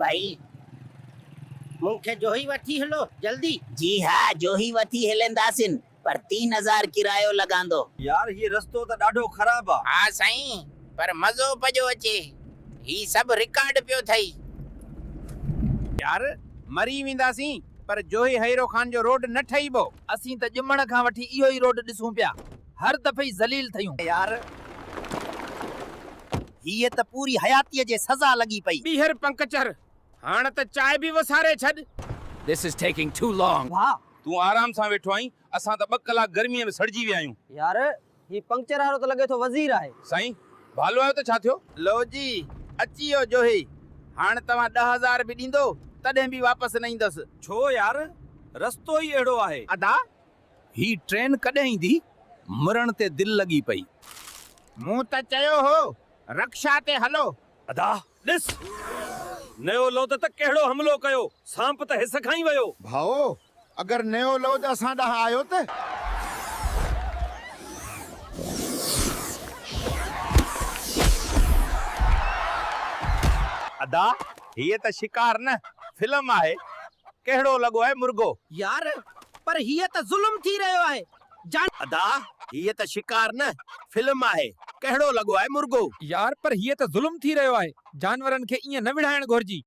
भाई मूंखे जो ही वठी हलो जल्दी। जी हाँ, जो ही वठी हलंदासीं, पर 3000 किरायो लगांदो। यार ये रस्तो तो ॾाढो ख़राब आ। हाँ साईं, पर मज़ो पियो अचे। ही सब रिकॉर्ड पियो थई। यार मरी वेंदासीं, पर जोही हैरो खान जो रोड न ठहीबो। असीं त ॼमण खां वठी इहो ई रोड ॾिसूं पिया, हर दफ़े ई ज़लील थयूं। यार हीअ त पूरी हयातीअ जे सज़ा लॻी पई। ॿीहर पंकचर, हाणे त चाय बि वसारे छॾ। This is taking too long. वाह तू आराम सां वेठो आहीं, असां त 2 कलाक गर्मीअ में सड़जी विया आहियूं। यार ही पंक्चर वारो त लगे तो वज़ीर आहे। साईं भालो आयो त छा थियो? लो जी अची वियो जोही। हाणे तव्हां 10000 बि ॾींदो तॾहिं बि वापसि न ईंदसि। छो यार, रस्तो ई अहिड़ो आहे। अदा ही ट्रेन कॾहिं ईंदी? मरण ते दिल लगी पई। मूं त चयो हो रक्षा ते हलो। अदा ॾिस, नयो लौद त कहिड़ो हमलो कयो, सांप त हिस खां ई वियो। भाओ अगर नयो लौद असां ॾांहुं आयो त अदा हीअ त शिकार न फिल्म आहे। कहिड़ो लॻो आहे मुर्गो? यार पर हीअ त ज़ुल्म थी रहियो आहे। अदा हीअ त शिकार न फिल्म आहे। कहिड़ो लॻो आहे मुर्गो? यार पर हीअ त ज़ुल्म थी रहियो आहे। जानवरनि खे ईअं न विढ़ाइण घुर्जी।